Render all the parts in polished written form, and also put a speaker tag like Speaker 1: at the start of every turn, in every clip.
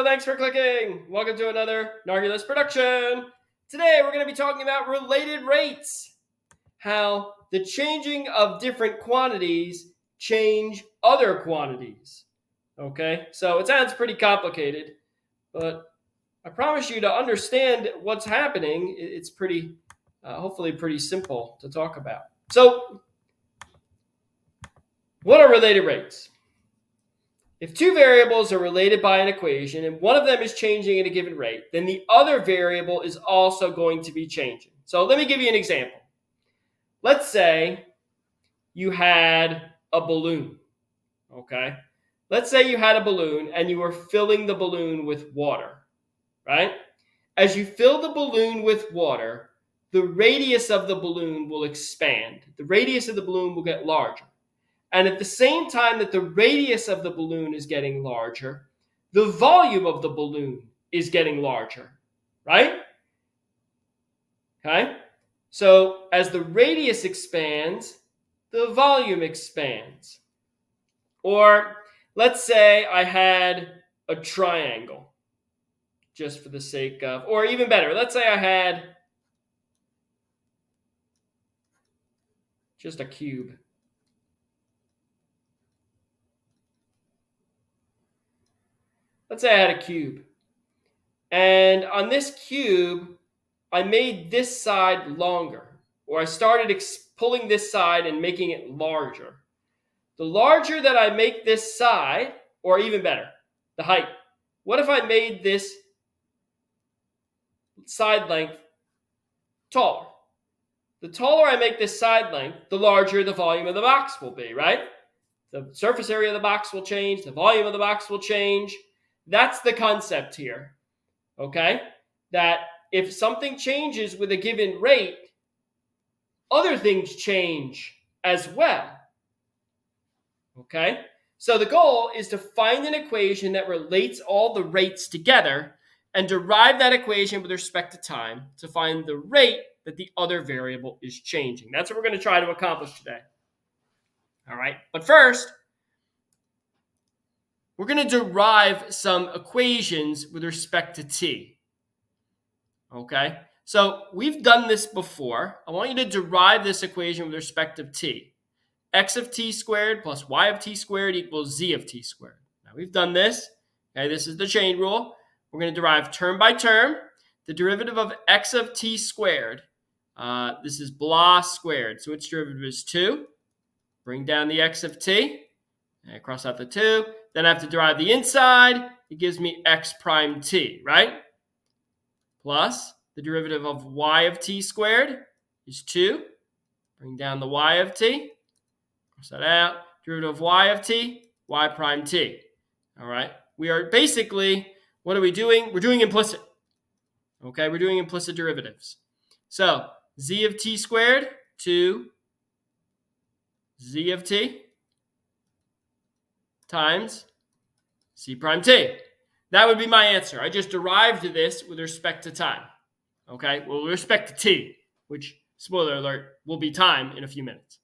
Speaker 1: Hello, thanks for clicking. Welcome to another Nargilus production. Today we're going to be talking about related rates. How the changing of different quantities change other quantities. Okay, so it sounds pretty complicated, but I promise you to understand what's happening, it's pretty, hopefully pretty simple to talk about. So, what are related rates? If two variables are related by an equation and one of them is changing at a given rate, then the other variable is also going to be changing. So let me give you an example. Let's say you had a balloon, okay? Let's say you had a balloon and you were filling the balloon with water, right? As you fill the balloon with water, the radius of the balloon will expand. The radius of the balloon will get larger. And at the same time that the radius of the balloon is getting larger, the volume of the balloon is getting larger, right? Okay? So as the radius expands, the volume expands. Or let's say I had a triangle, just for the sake of, or even better, let's say I had just a cube. Let's say I had a cube. And on this cube, I made this side longer, or I started pulling this side and making it larger. The larger that I make this side, or even better, the height. What if I made this side length taller? The taller I make this side length, the larger the volume of the box will be, right? The surface area of the box will change, the volume of the box will change. That's the concept here, okay? That if something changes with a given rate, other things change as well. Okay? So the goal is to find an equation that relates all the rates together and derive that equation with respect to time to find the rate that the other variable is changing. That's what we're going to try to accomplish today. All right? But first, we're going to derive some equations with respect to t. Okay? So we've done this before. I want you to derive this equation with respect to t. X of t squared plus y of t squared equals z of t squared. Now we've done this. Okay, this is the chain rule. We're going to derive term by term. The derivative of x of t squared. This is blah squared. So its derivative is 2. Bring down the x of t. And cross out the 2. Then I have to derive the inside. It gives me x prime t, right? Plus the derivative of y of t squared is 2. Bring down the y of t. Cross that out. Derivative of y of t, y prime t. All right. We are basically, what are we doing? We're doing implicit. Okay, we're doing implicit derivatives. So z of t squared to z of t times c prime t. That would be my answer. I just derived this with respect to time. Okay, well, with respect to t, which, spoiler alert, will be time in a few minutes.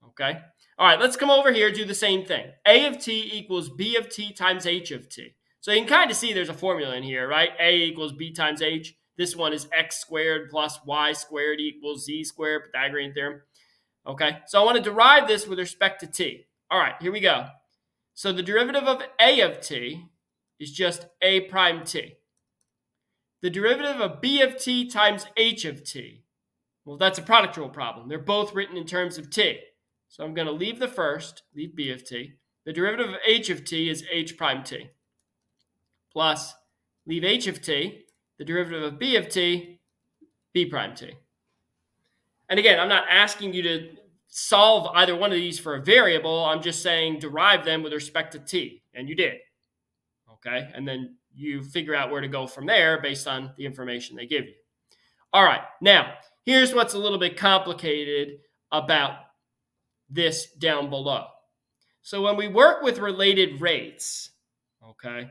Speaker 1: Okay, all right, let's come over here, do the same thing. A of t equals b of t times h of t. So you can kind of see there's a formula in here, right? A equals b times h. This one is x squared plus y squared equals z squared, Pythagorean theorem. Okay, so I want to derive this with respect to t. All right, here we go. So the derivative of a of t is just a prime t. The derivative of b of t times h of t, well, that's a product rule problem. They're both written in terms of t. So I'm going to leave the first, leave b of t. The derivative of h of t is h prime t. Plus, leave h of t. The derivative of b of t, b prime t. And again, I'm not asking you to solve either one of these for a variable. I'm just saying derive them with respect to t. And you did. Okay? And then you figure out where to go from there based on the information they give you. All right. Now, here's what's a little bit complicated about this down below. So when we work with related rates, okay,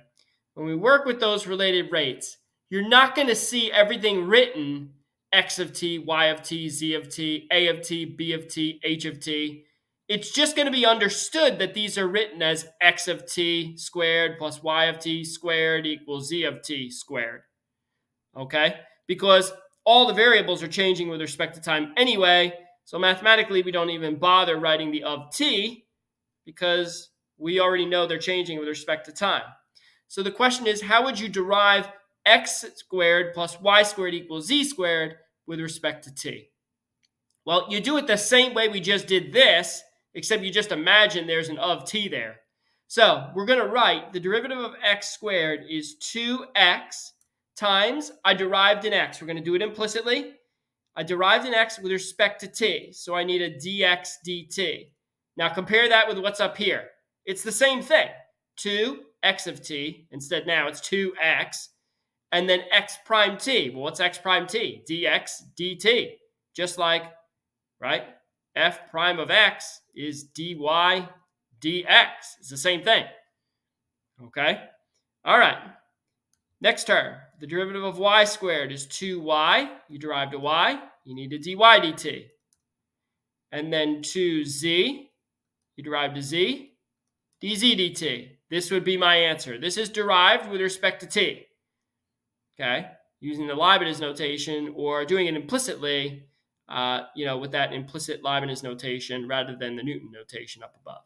Speaker 1: when we work with those related rates, you're not going to see everything written x of t, y of t, z of t, a of t, b of t, h of t it's just going to be understood that these are written as x of t squared plus y of t squared equals z of t squared. Okay? Because all the variables are changing with respect to time anyway. So mathematically, we don't even bother writing the of t because we already know they're changing with respect to time. So the question is, how would you derive x squared plus y squared equals z squared with respect to t? Well, you do it the same way we just did this, except you just imagine there's an of t there. So we're going to write the derivative of x squared is 2x times, I derived an x. We're going to do it implicitly. I derived an x with respect to t, so I need a dx dt. Now compare that with what's up here. It's the same thing. 2x of t, instead now it's 2x, and then x prime t. Well, what's x prime t? Dx dt. Just like, right? F prime of x is dy dx. It's the same thing. Okay? All right. Next term, the derivative of y squared is 2y. You derived a y. You need a dy dt. And then 2z. You derived a z. dz dt. This would be my answer. This is derived with respect to t. Okay? Using the Leibniz notation or doing it implicitly, with that implicit Leibniz notation rather than the Newton notation up above.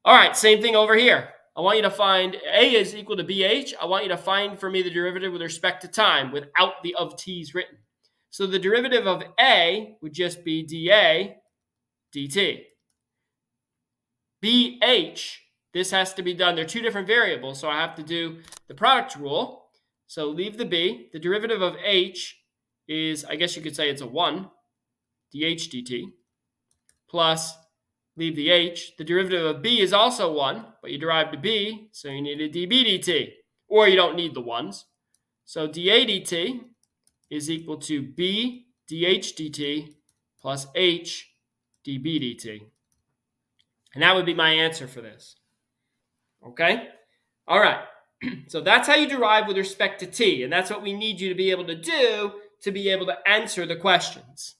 Speaker 1: All right, same thing over here. I want you to find A is equal to BH. I want you to find for me the derivative with respect to time without the of t's written. So the derivative of A would just be dA dt. BH, this has to be done. They're two different variables, so I have to do the product rule. So leave the B. The derivative of H is, I guess you could say it's a 1, dH dt, plus leave the H. The derivative of B is also 1, but you derived a B, so you need a dB dt, or you don't need the 1s. So dA dt is equal to B dH dt plus H dB dt. And that would be my answer for this. Okay? All right. So that's how you derive with respect to t, and that's what we need you to be able to do to be able to answer the questions.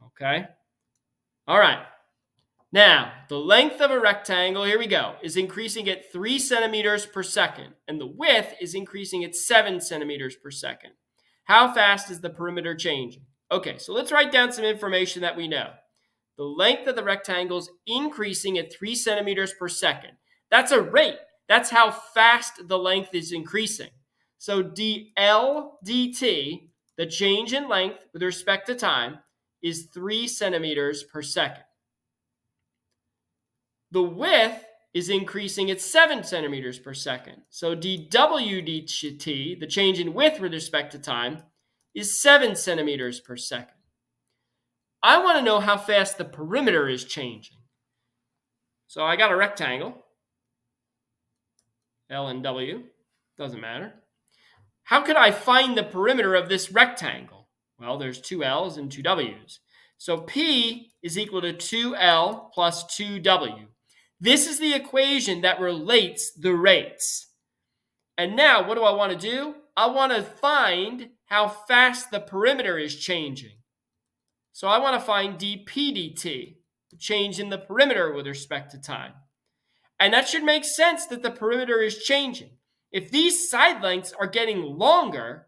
Speaker 1: Okay? All right. Now, the length of a rectangle, here we go, is increasing at 3 centimeters per second, and the width is increasing at 7 centimeters per second. How fast is the perimeter changing? Okay, so let's write down some information that we know. The length of the rectangle is increasing at 3 centimeters per second. That's a rate. That's how fast the length is increasing. So dL dt, the change in length with respect to time, is 3 centimeters per second. The width is increasing at 7 centimeters per second. So dW dt, the change in width with respect to time, is 7 centimeters per second. I want to know how fast the perimeter is changing. So I got a rectangle. L and W, doesn't matter. How could I find the perimeter of this rectangle? Well, there's 2 L's and 2 W's. So P is equal to 2L plus 2W. This is the equation that relates the rates. And now, what do I want to do? I want to find how fast the perimeter is changing. So I want to find dP dt, the change in the perimeter with respect to time. And that should make sense that the perimeter is changing. If these side lengths are getting longer,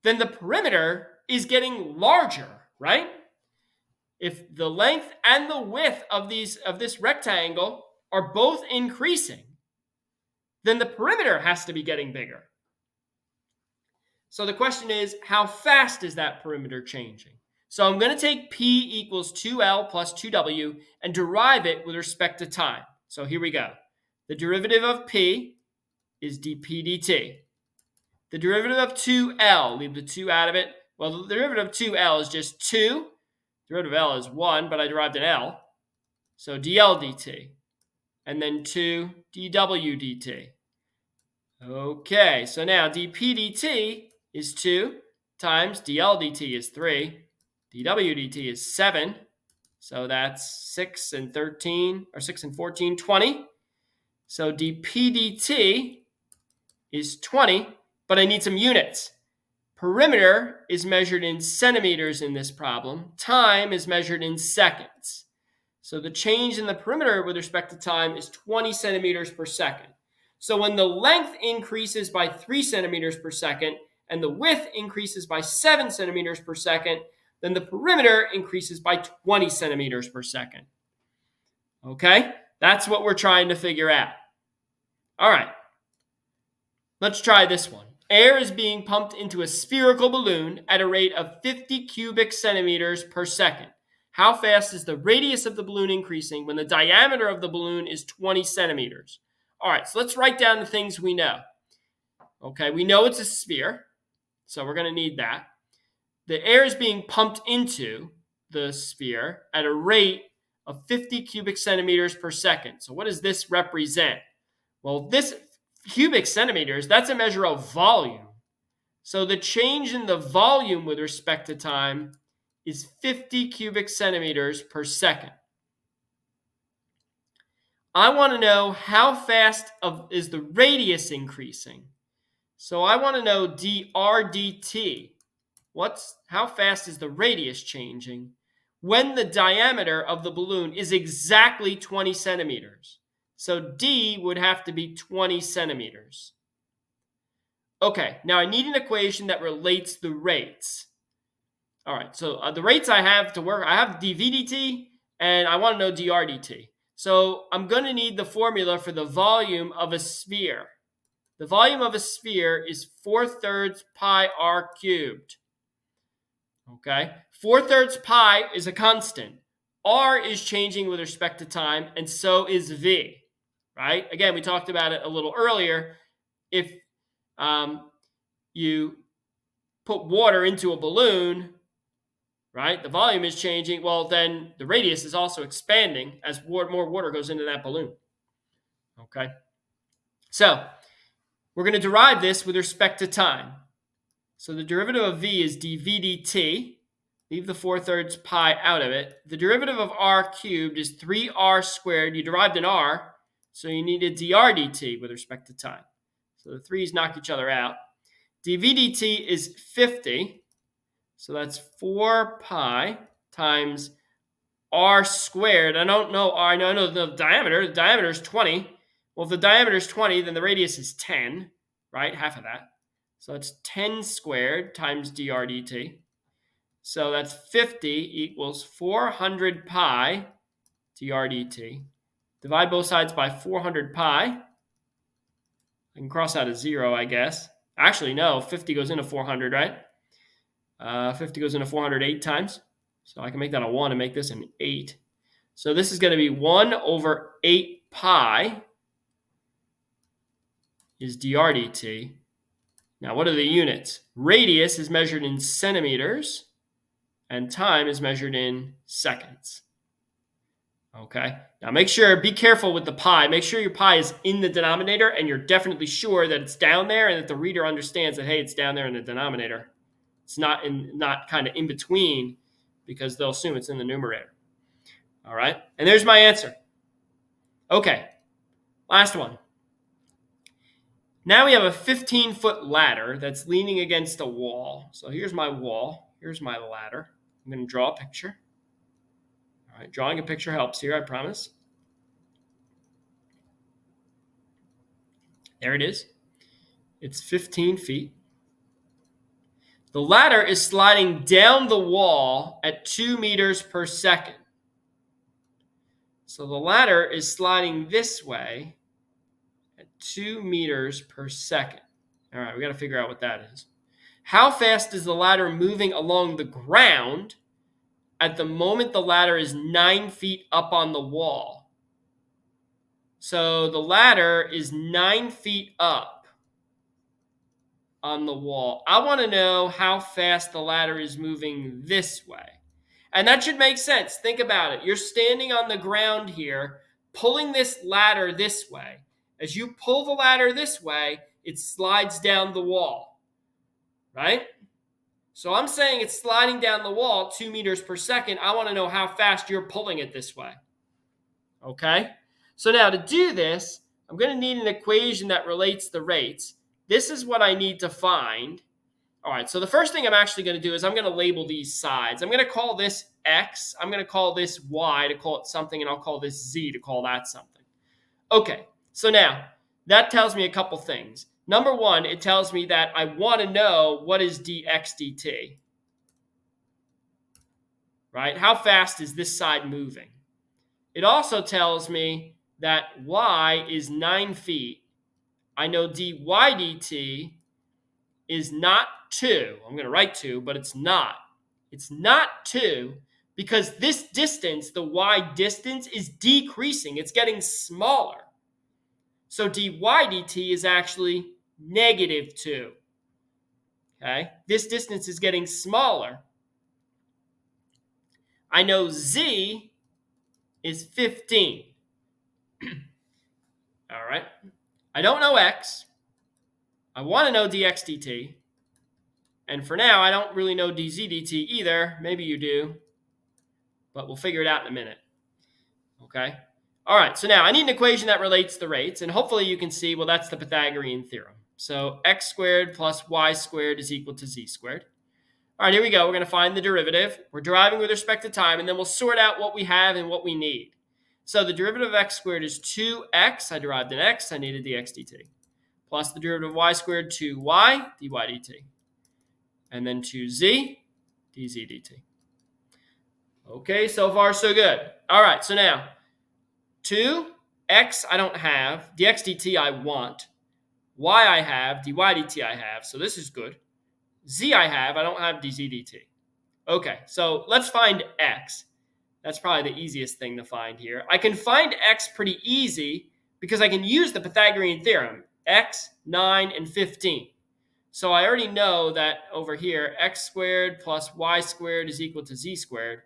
Speaker 1: then the perimeter is getting larger, right? If the length and the width of this rectangle are both increasing, then the perimeter has to be getting bigger. So the question is, how fast is that perimeter changing? So I'm going to take P equals 2L plus 2W and derive it with respect to time. So here we go. The derivative of P is dP dt. The derivative of 2L, leave the 2 out of it. Well, the derivative of 2L is just 2. The derivative of L is 1, but I derived an L. So dL dt. And then 2 dW dt. Okay, so now dP dt is 2 times dL dt is 3. dW dt is 7, so that's 6 and 13, or 6 and 14, 20. So dP dt is 20, but I need some units. Perimeter is measured in centimeters in this problem. Time is measured in seconds. So the change in the perimeter with respect to time is 20 centimeters per second. So when the length increases by 3 centimeters per second and the width increases by 7 centimeters per second, then the perimeter increases by 20 centimeters per second. Okay? That's what we're trying to figure out. All right. Let's try this one. Air is being pumped into a spherical balloon at a rate of 50 cubic centimeters per second. How fast is the radius of the balloon increasing when the diameter of the balloon is 20 centimeters? All right, so let's write down the things we know. Okay, we know it's a sphere, so we're going to need that. The air is being pumped into the sphere at a rate of 50 cubic centimeters per second. So what does this represent? Well, this cubic centimeters, that's a measure of volume. So the change in the volume with respect to time is 50 cubic centimeters per second. I want to know how fast is the radius increasing. So I want to know dr dt. How fast is the radius changing when the diameter of the balloon is exactly 20 centimeters? So d would have to be 20 centimeters. Okay, now I need an equation that relates the rates. All right, so the rates I have to work, I have dv dt, and I want to know dr dt. So I'm going to need the formula for the volume of a sphere. The volume of a sphere is 4/3 pi r cubed. Okay, 4/3 pi is a constant. R is changing with respect to time, and so is v, right? Again, we talked about it a little earlier. If you put water into a balloon, right, the volume is changing. Well, then the radius is also expanding as more water goes into that balloon. Okay, so we're going to derive this with respect to time. So the derivative of v is dv dt. Leave the 4/3 pi out of it. The derivative of r cubed is 3r squared. You derived an r, so you need a dr dt with respect to time. So the 3's knock each other out. dv dt is 50. So that's 4 pi times r squared. I don't know r. I know the diameter. The diameter is 20. Well, if the diameter is 20, then the radius is 10, right? Half of that. So it's 10 squared times dr dt. So that's 50 equals 400 pi dr dt. Divide both sides by 400 pi. I can cross out a 0, I guess. Actually, no. 50 goes into 400, right? 50 goes into 400 8 times. So I can make that a 1 and make this an 8. So this is going to be 1 over 8 pi is dr dt. Now, what are the units? Radius is measured in centimeters, and time is measured in seconds. Okay? Now, be careful with the pi. Make sure your pi is in the denominator, and you're definitely sure that it's down there and that the reader understands that, hey, it's down there in the denominator. It's not kind of in between, because they'll assume it's in the numerator. All right? And there's my answer. Okay. Last one. Now we have a 15-foot ladder that's leaning against a wall. So here's my wall. Here's my ladder. I'm going to draw a picture. All right, drawing a picture helps here, I promise. There it is. It's 15 feet. The ladder is sliding down the wall at 2 meters per second. So the ladder is sliding this way at 2 meters per second. All right, we got to figure out what that is. How fast is the ladder moving along the ground at the moment the ladder is 9 feet up on the wall? So the ladder is 9 feet up on the wall. I want to know how fast the ladder is moving this way. And that should make sense. Think about it. You're standing on the ground here, pulling this ladder this way. As you pull the ladder this way, it slides down the wall, right? So I'm saying it's sliding down the wall 2 meters per second. I want to know how fast you're pulling it this way. Okay? So now to do this, I'm going to need an equation that relates the rates. This is what I need to find. All right, so the first thing I'm actually going to do is I'm going to label these sides. I'm going to call this X. I'm going to call this Y to call it something, and I'll call this Z to call that something. Okay, so now that tells me a couple things. Number one, it tells me that I want to know what is dx dt, right? How fast is this side moving? It also tells me that y is 9 feet. I know dy dt is not 2. I'm going to write 2, but it's not. It's not 2 because this distance, the y distance, is decreasing. It's getting smaller. So dy dt is actually negative 2. Okay? This distance is getting smaller. I know z is 15. All right? I don't know x. I want to know dx dt. And for now, I don't really know dz dt either. Maybe you do. But we'll figure it out in a minute. Okay? All right, so now I need an equation that relates the rates. And hopefully you can see, well, that's the Pythagorean theorem. So x squared plus y squared is equal to z squared. All right, here we go. We're going to find the derivative. We're deriving with respect to time, and then we'll sort out what we have and what we need. So the derivative of x squared is 2x. I derived an x. I needed dx dt. Plus the derivative of y squared, 2y, dy dt. And then 2z, dz dt. Okay, so far so good. All right, so now 2x I don't have, dx dt I want, y I have, dy dt I have, so this is good. Z I have, I don't have dz dt. Okay, so let's find x. That's probably the easiest thing to find here. I can find x pretty easy because I can use the Pythagorean theorem, x, 9, and 15. So I already know that over here, x squared plus y squared is equal to z squared.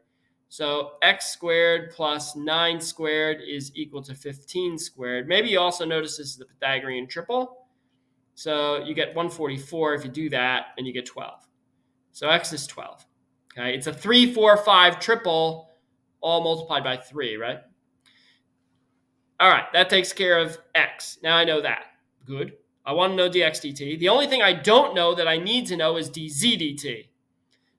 Speaker 1: So x squared plus 9 squared is equal to 15 squared. Maybe you also notice this is the Pythagorean triple. So you get 144 if you do that, and you get 12. So x is 12. Okay, it's a 3, 4, 5 triple, all multiplied by 3, right? All right, that takes care of x. Now I know that. Good. I want to know dx dt. The only thing I don't know that I need to know is dz dt.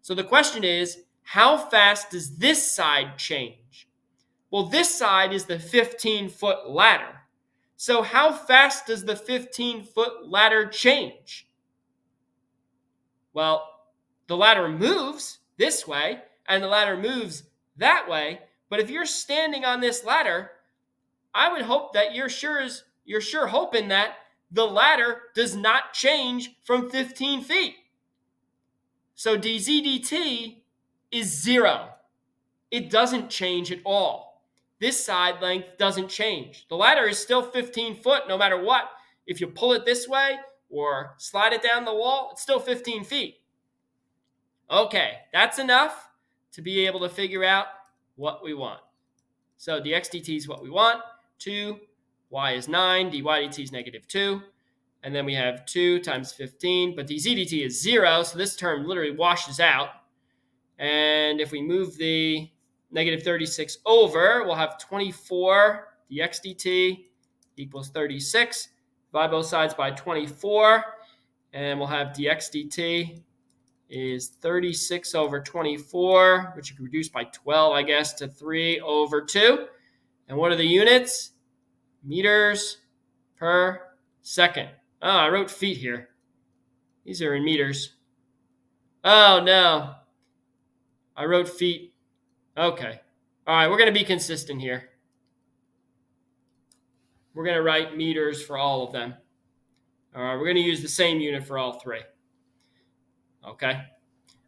Speaker 1: So the question is, how fast does this side change? Well, this side is the 15-foot ladder. So how fast does the 15-foot ladder change? Well, the ladder moves this way, and the ladder moves that way. But if you're standing on this ladder, I would hope that you're sure hoping that the ladder does not change from 15 feet. So dz dt is 0. It doesn't change at all. This side length doesn't change. The ladder is still 15 foot no matter what. If you pull it this way or slide it down the wall, it's still 15 feet. Okay, that's enough to be able to figure out what we want. So dx dt is what we want. 2, y is 9, dy dt is negative 2. And then we have 2 times 15, but dz dt is 0, so this term literally washes out. And if we move the negative 36 over, we'll have 24 dx dt equals 36. Divide both sides by 24, and we'll have dx dt is 36 over 24, which you can reduce by 12, I guess, to 3 over 2. And what are the units? Meters per second. Oh, I wrote feet here. These are in meters. Oh, no. I wrote feet. Okay. All right, we're going to be consistent here. We're going to write meters for all of them. All right, we're going to use the same unit for all three. Okay.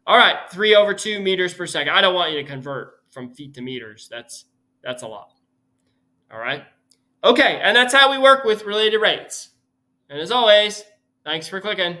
Speaker 1: All right, 3 over 2 meters per second. I don't want you to convert from feet to meters. That's a lot. All right. Okay, and that's how we work with related rates. And as always, thanks for clicking.